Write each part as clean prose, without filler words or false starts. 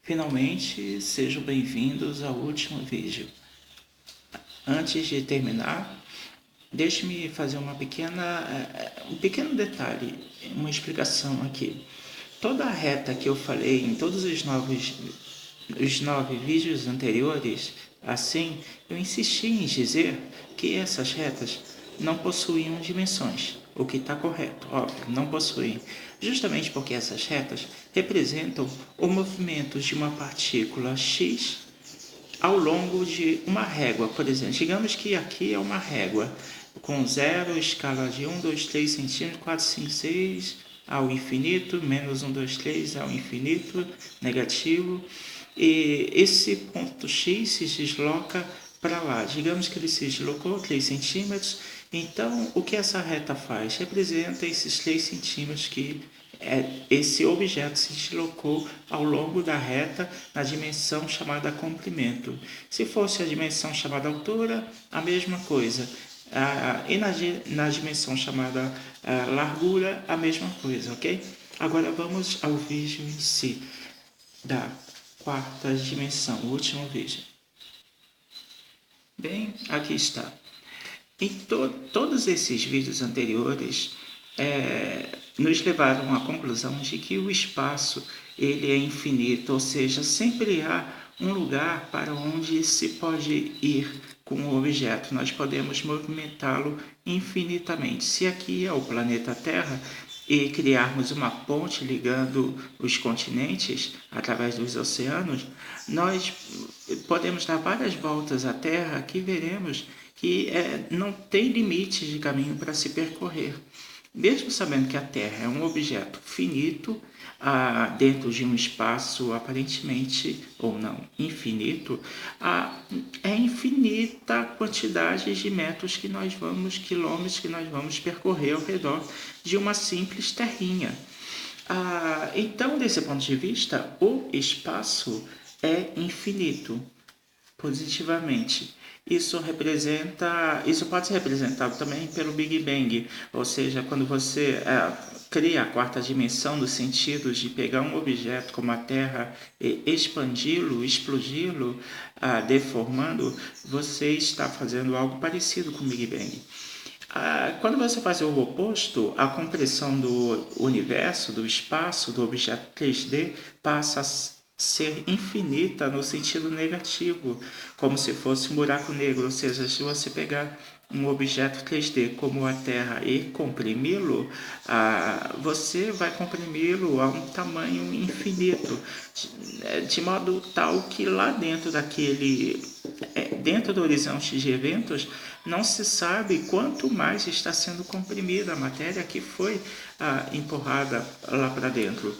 Finalmente, sejam bem-vindos ao último vídeo. Antes de terminar, deixe-me fazer um pequeno detalhe, uma explicação aqui. Toda a reta que eu falei em todos os 9 vídeos anteriores, assim, eu insisti em dizer que essas retas não possuíam dimensões, o que está correto, óbvio, não possuem, justamente porque essas retas representam o movimento de uma partícula x ao longo de uma régua, por exemplo. Digamos que aqui é uma régua com zero, escala de 1, 2, 3 centímetros, 4, 5, 6, ao infinito, menos 1, 2, 3 ao infinito, negativo. E esse ponto x se desloca para lá. Digamos que ele se deslocou 3 centímetros. Então, o que essa reta faz? Representa esses 3 centímetros que esse objeto se deslocou ao longo da reta na dimensão chamada comprimento. Se fosse a dimensão chamada altura, a mesma coisa. E na dimensão chamada largura, a mesma coisa, ok? Agora vamos ao vídeo em si, da quarta dimensão, o último vídeo. Bem, aqui está. Em todos esses vídeos anteriores, nos levaram à conclusão de que o espaço ele é infinito, ou seja, sempre há um lugar para onde se pode ir com o objeto. Nós podemos movimentá-lo infinitamente. Se aqui é o planeta Terra e criarmos uma ponte ligando os continentes através dos oceanos, nós podemos dar várias voltas à Terra que veremos que não tem limite de caminho para se percorrer. Mesmo sabendo que a Terra é um objeto finito, dentro de um espaço aparentemente, ou não, infinito, é infinita a quantidade de metros que nós vamos, quilômetros que nós vamos percorrer ao redor de uma simples terrinha. Então, desse ponto de vista, o espaço é infinito, positivamente. Isso pode ser representado também pelo Big Bang, ou seja, quando você cria a quarta dimensão no sentido de pegar um objeto como a Terra e expandi-lo, explodi-lo, deformando, você está fazendo algo parecido com o Big Bang. Quando você faz o oposto, a compressão do universo, do espaço, do objeto 3D, passa a ser infinita no sentido negativo, como se fosse um buraco negro. Ou seja, se você pegar um objeto 3D como a Terra e comprimi-lo, você vai comprimi-lo a um tamanho infinito, de modo tal que lá dentro dentro do horizonte de eventos, não se sabe quanto mais está sendo comprimida a matéria que foi empurrada lá para dentro.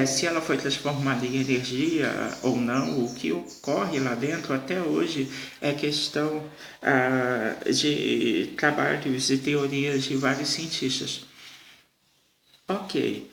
Se ela foi transformada em energia ou não, o que ocorre lá dentro até hoje é questão de trabalhos e teorias de vários cientistas. Ok,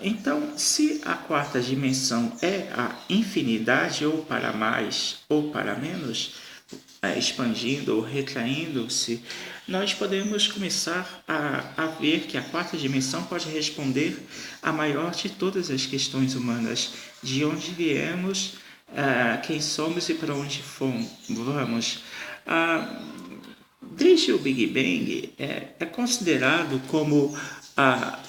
então se a quarta dimensão é a infinidade, ou para mais ou para menos, expandindo ou retraindo-se, nós podemos começar a ver que a quarta dimensão pode responder à maior de todas as questões humanas: de onde viemos, quem somos e para onde vamos. Desde o Big Bang, é considerado como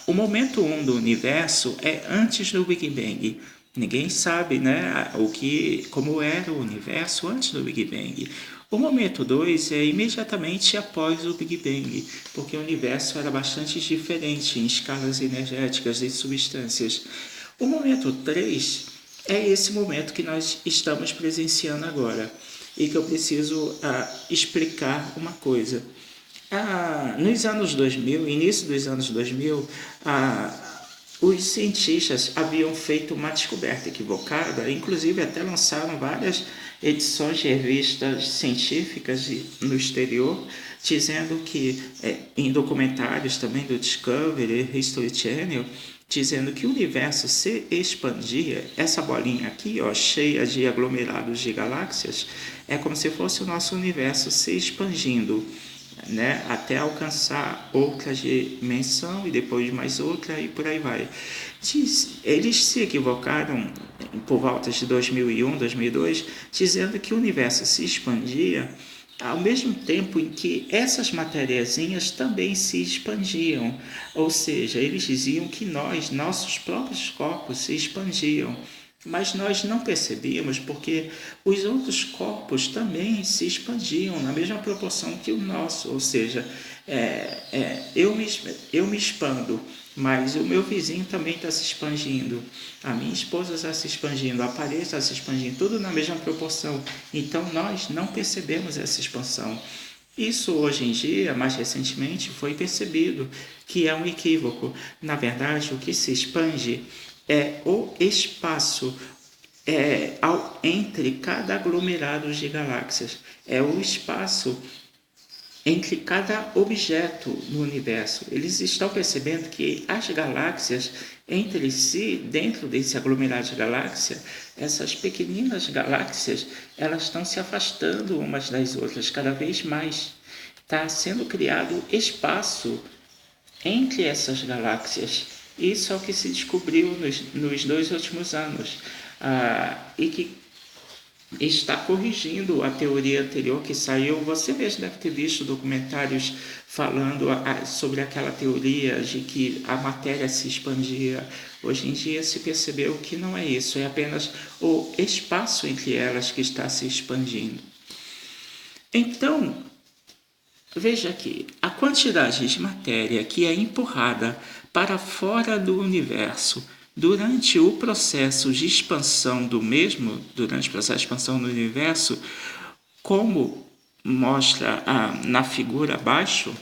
o momento 1 do universo é antes do Big Bang. Ninguém sabe, né, como era o universo antes do Big Bang. O momento 2 é imediatamente após o Big Bang, porque o universo era bastante diferente em escalas energéticas e substâncias. O momento 3 é esse momento que nós estamos presenciando agora, e que eu preciso explicar uma coisa. Nos anos 2000, início dos anos 2000, os cientistas haviam feito uma descoberta equivocada, inclusive até lançaram várias edições de revistas científicas no exterior, dizendo que, em documentários também do Discovery, History Channel, dizendo que o universo se expandia. Essa bolinha aqui, cheia de aglomerados de galáxias, é como se fosse o nosso universo se expandindo, né, até alcançar outra dimensão e depois mais outra e por aí vai. Eles se equivocaram por volta de 2001, 2002, dizendo que o universo se expandia ao mesmo tempo em que essas matériazinhas também se expandiam. Ou seja, eles diziam que nossos próprios corpos se expandiam. Mas nós não percebíamos porque os outros corpos também se expandiam na mesma proporção que o nosso. Ou seja, eu me expando, mas o meu vizinho também está se expandindo, a minha esposa está se expandindo, a parede está se expandindo, tudo na mesma proporção. Então nós não percebemos essa expansão. Isso hoje em dia, mais recentemente, foi percebido que é um equívoco. Na verdade, o que se expande é o espaço entre cada aglomerado de galáxias. É o espaço entre cada objeto no universo. Eles estão percebendo que as galáxias entre si, dentro desse aglomerado de galáxias, essas pequeninas galáxias, elas estão se afastando umas das outras cada vez mais. Está sendo criado espaço entre essas galáxias. Isso é o que se descobriu nos 2 últimos anos. E que está corrigindo a teoria anterior que saiu. Você mesmo deve ter visto documentários falando sobre aquela teoria de que a matéria se expandia. Hoje em dia se percebeu que não é isso, é apenas o espaço entre elas que está se expandindo. Então, veja aqui, a quantidade de matéria que é empurrada para fora do universo durante o processo de expansão do mesmo, durante o processo de expansão do universo, como mostra na figura abaixo,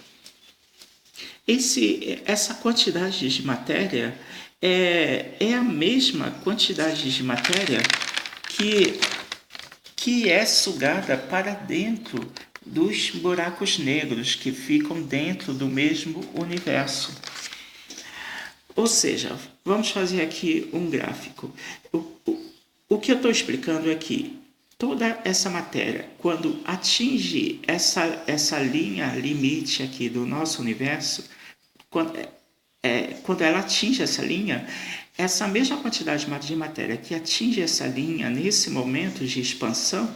essa quantidade de matéria é a mesma quantidade de matéria que é sugada para dentro dos buracos negros que ficam dentro do mesmo universo. Ou seja, vamos fazer aqui um gráfico. O que eu estou explicando é que toda essa matéria, quando atinge essa linha limite aqui do nosso universo, quando ela atinge essa linha, essa mesma quantidade de matéria que atinge essa linha nesse momento de expansão,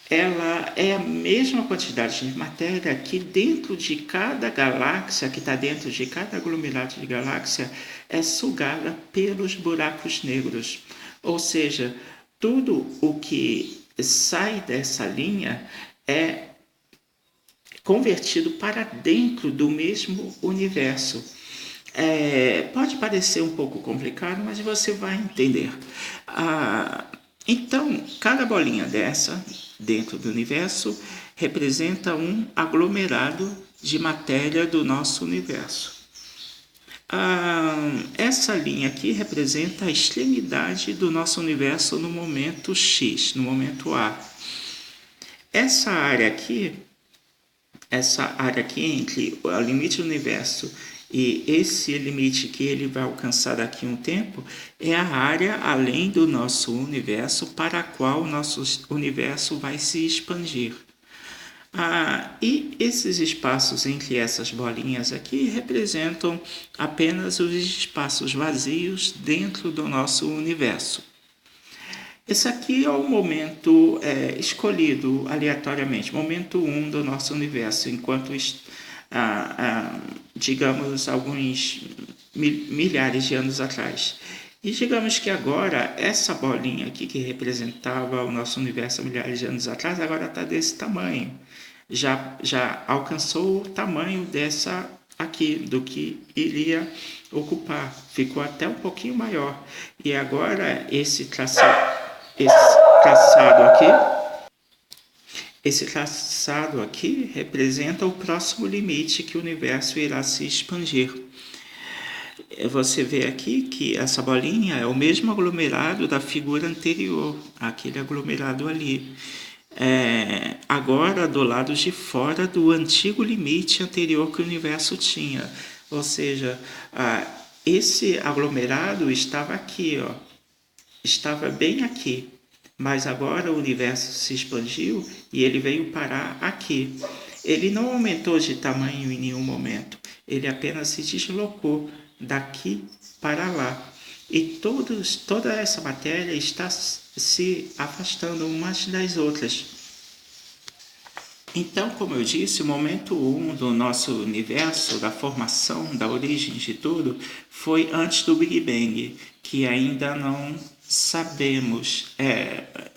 ela é a mesma quantidade de matéria que dentro de cada galáxia, que está dentro de cada aglomerado de galáxia, é sugada pelos buracos negros. Ou seja, tudo o que sai dessa linha é convertido para dentro do mesmo universo. Pode parecer um pouco complicado, mas você vai entender. Então, cada bolinha dessa, dentro do universo, representa um aglomerado de matéria do nosso universo. Essa linha aqui representa a extremidade do nosso universo no momento X, no momento A. Essa área aqui entre o limite do universo e esse limite que ele vai alcançar daqui a um tempo é a área além do nosso universo para a qual o nosso universo vai se expandir. E esses espaços entre essas bolinhas aqui representam apenas os espaços vazios dentro do nosso universo. Esse aqui é o momento escolhido aleatoriamente, momento 1 do nosso universo, enquanto digamos, alguns milhares de anos atrás. E digamos que agora, essa bolinha aqui que representava o nosso universo há milhares de anos atrás, agora está desse tamanho. Já alcançou o tamanho dessa aqui, do que iria ocupar. Ficou até um pouquinho maior. E agora esse traçado aqui representa o próximo limite que o universo irá se expandir. Você vê aqui que essa bolinha é o mesmo aglomerado da figura anterior, aquele aglomerado ali. Agora do lado de fora do antigo limite anterior que o universo tinha. Ou seja, esse aglomerado estava aqui, estava bem aqui. Mas agora o universo se expandiu e ele veio parar aqui. Ele não aumentou de tamanho em nenhum momento. Ele apenas se deslocou daqui para lá. e toda essa matéria está se afastando umas das outras. Então, como eu disse, o momento 1 do nosso universo, da formação, da origem de tudo, foi antes do Big Bang, que ainda não sabemos,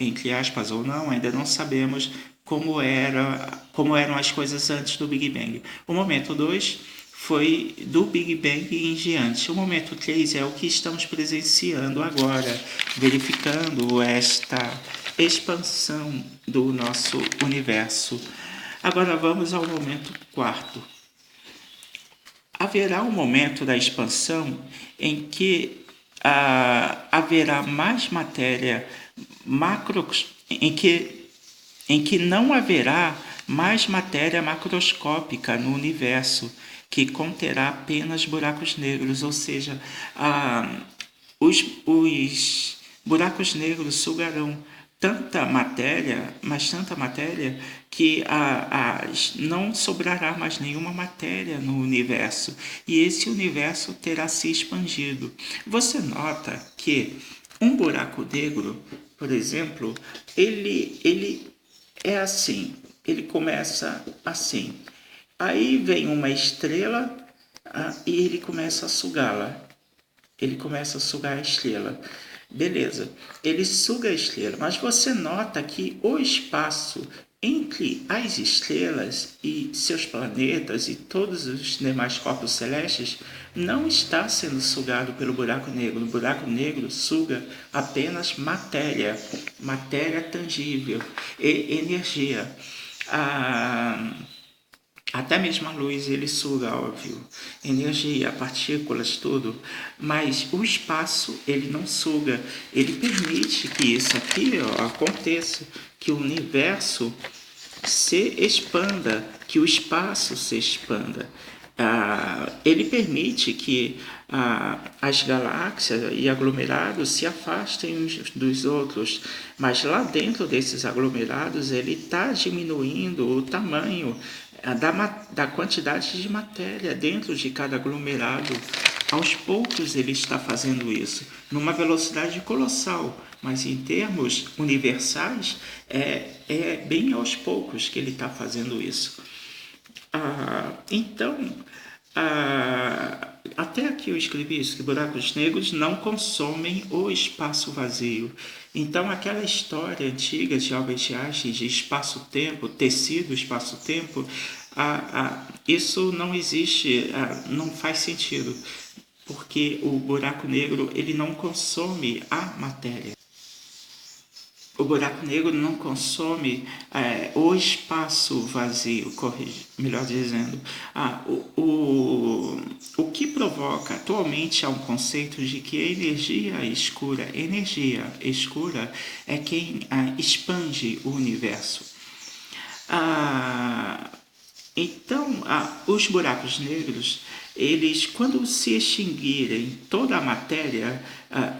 entre aspas ou não, ainda não sabemos como eram as coisas antes do Big Bang. O momento 2 foi do Big Bang em diante. O momento 3 é o que estamos presenciando agora, verificando esta expansão do nosso universo. Agora vamos ao momento 4. Haverá um momento da expansão em que haverá mais matéria em que não haverá mais matéria macroscópica no universo, que conterá apenas buracos negros, ou seja, os buracos negros sugarão tanta matéria, que não sobrará mais nenhuma matéria no universo, e esse universo terá se expandido. Você nota que um buraco negro, por exemplo, ele é assim, ele começa assim, aí vem uma estrela e ele começa a sugá-la. Ele começa a sugar a estrela. Beleza, ele suga a estrela, mas você nota que o espaço entre as estrelas e seus planetas e todos os demais corpos celestes não está sendo sugado pelo buraco negro. O buraco negro suga apenas matéria tangível e energia. Até mesmo a luz ele suga, óbvio, energia, partículas, tudo, mas o espaço ele não suga, ele permite que isso aqui aconteça, que o universo se expanda, que o espaço se expanda. Ele permite que as galáxias e aglomerados se afastem uns dos outros, mas lá dentro desses aglomerados ele está diminuindo o tamanho da quantidade de matéria dentro de cada aglomerado. Aos poucos ele está fazendo isso, numa velocidade colossal, mas em termos universais é bem aos poucos que ele está fazendo isso. Então, até aqui eu escrevi isso, que buracos negros não consomem o espaço vazio. Então, aquela história antiga de Albert Einstein de espaço-tempo, tecido espaço-tempo, isso não existe, não faz sentido, porque o buraco negro ele não consome a matéria. O buraco negro não consome o espaço vazio, melhor dizendo. O que provoca atualmente há um conceito de que a energia escura é quem expande o universo. Então, os buracos negros, eles, quando se extinguirem toda a matéria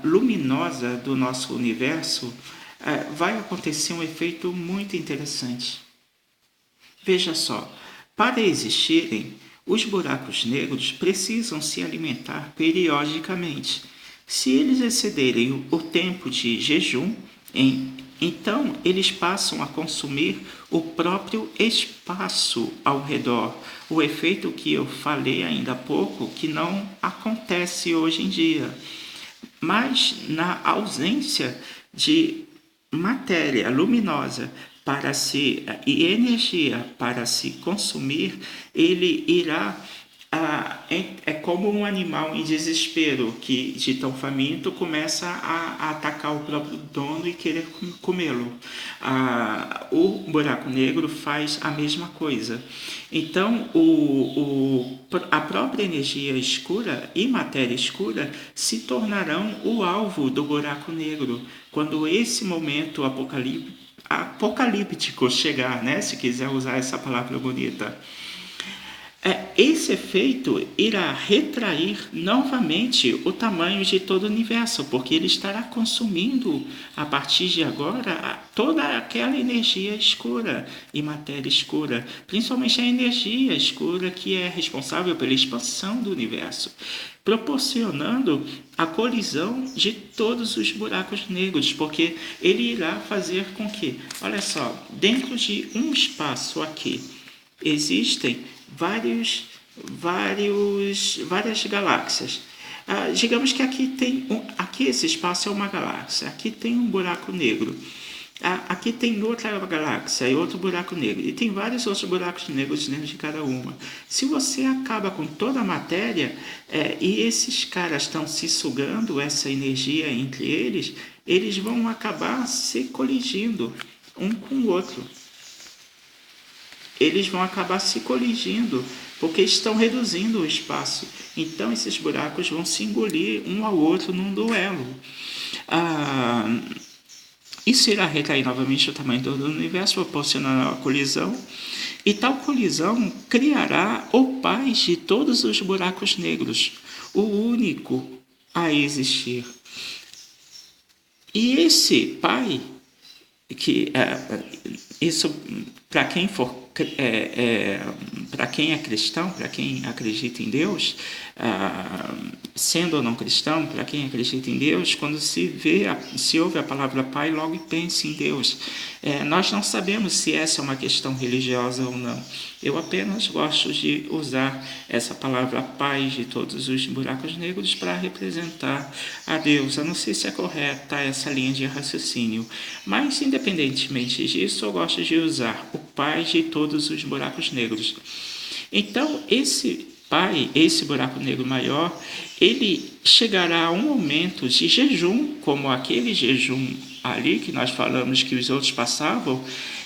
luminosa do nosso universo, vai acontecer um efeito muito interessante. Veja só, para existirem, os buracos negros precisam se alimentar periodicamente. Se eles excederem o tempo de jejum, então eles passam a consumir o próprio espaço ao redor. O efeito que eu falei ainda há pouco, que não acontece hoje em dia. Mas na ausência de matéria luminosa e energia para se consumir, ele irá é como um animal em desespero que de tão faminto começa a atacar o próprio dono e querer comê-lo. O buraco negro faz a mesma coisa. Então a própria energia escura e matéria escura se tornarão o alvo do buraco negro quando esse momento apocalíptico chegar, né? Se quiser usar essa palavra bonita. Esse efeito irá retrair novamente o tamanho de todo o universo, porque ele estará consumindo, a partir de agora, toda aquela energia escura e matéria escura, principalmente a energia escura que é responsável pela expansão do universo, proporcionando a colisão de todos os buracos negros, porque ele irá fazer com que, olha só, dentro de um espaço aqui, existem várias galáxias. Digamos que aqui esse espaço é uma galáxia, aqui tem um buraco negro, aqui tem outra galáxia e outro buraco negro, e tem vários outros buracos negros dentro de cada uma. Se você acaba com toda a matéria, e esses caras estão se sugando essa energia entre eles, eles vão acabar se colidindo um com o outro. Eles vão acabar se colidindo, porque estão reduzindo o espaço. Então, esses buracos vão se engolir um ao outro num duelo. Isso irá retrair novamente o tamanho do universo, proporcionando a colisão. E tal colisão criará o pai de todos os buracos negros, o único a existir. E esse pai, isso para quem for para quem é cristão, para quem acredita em Deus, sendo ou não cristão, para quem acredita em Deus, quando se ouve a palavra Pai, logo pense em Deus. Nós não sabemos se essa é uma questão religiosa ou não. Eu apenas gosto de usar essa palavra Pai de todos os buracos negros para representar a Deus. Eu não sei se é correta essa linha de raciocínio, mas independentemente disso, eu gosto de usar o Pai de todos os buracos negros. Então, esse Pai, esse buraco negro maior, ele chegará a um momento de jejum, como aquele jejum ali que nós falamos que os outros passavam,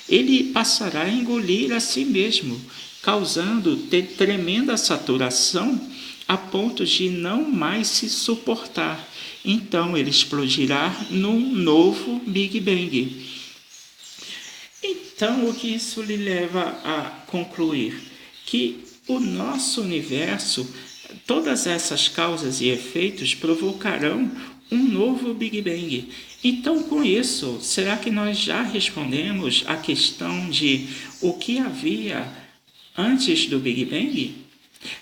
ele passará a engolir a si mesmo, causando tremenda saturação a ponto de não mais se suportar. Então, ele explodirá num novo Big Bang. Então, o que isso lhe leva a concluir? Que o nosso universo, todas essas causas e efeitos provocarão um novo Big Bang. Então, com isso, será que nós já respondemos à questão de o que havia antes do Big Bang?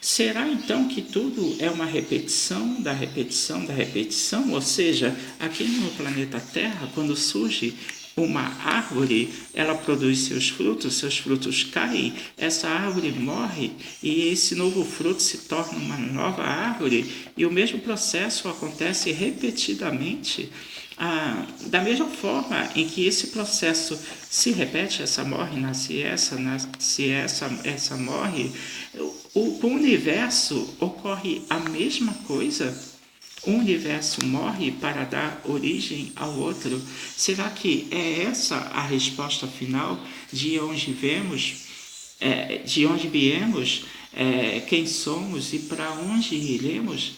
Será então que tudo é uma repetição da repetição da repetição? Ou seja, aqui no planeta Terra, quando surge uma árvore, ela produz seus frutos caem, essa árvore morre e esse novo fruto se torna uma nova árvore, e o mesmo processo acontece repetidamente. Da mesma forma em que esse processo se repete, essa morre, nasce essa morre, o universo ocorre a mesma coisa. Um universo morre para dar origem ao outro. Será que é essa a resposta final de onde viemos, quem somos e para onde iremos?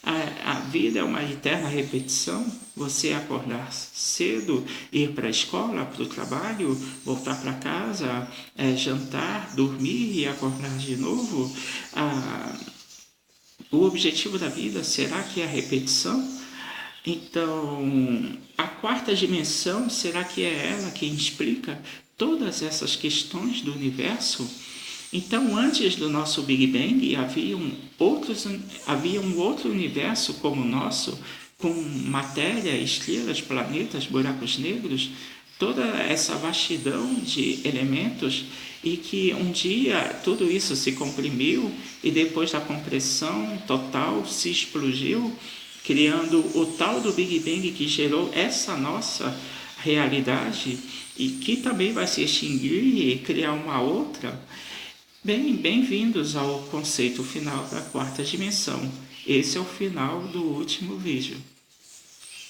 A vida é uma eterna repetição. Você acordar cedo, ir para a escola, para o trabalho, voltar para casa, jantar, dormir e acordar de novo. O objetivo da vida, será que é a repetição? Então, a quarta dimensão, será que é ela quem explica todas essas questões do universo? Então, antes do nosso Big Bang, havia um outro universo como o nosso, com matéria, estrelas, planetas, buracos negros, toda essa vastidão de elementos, e que um dia tudo isso se comprimiu e depois da compressão total se explodiu, criando o tal do Big Bang que gerou essa nossa realidade e que também vai se extinguir e criar uma outra. Bem-vindos ao conceito final da quarta dimensão. Esse é o final do último vídeo.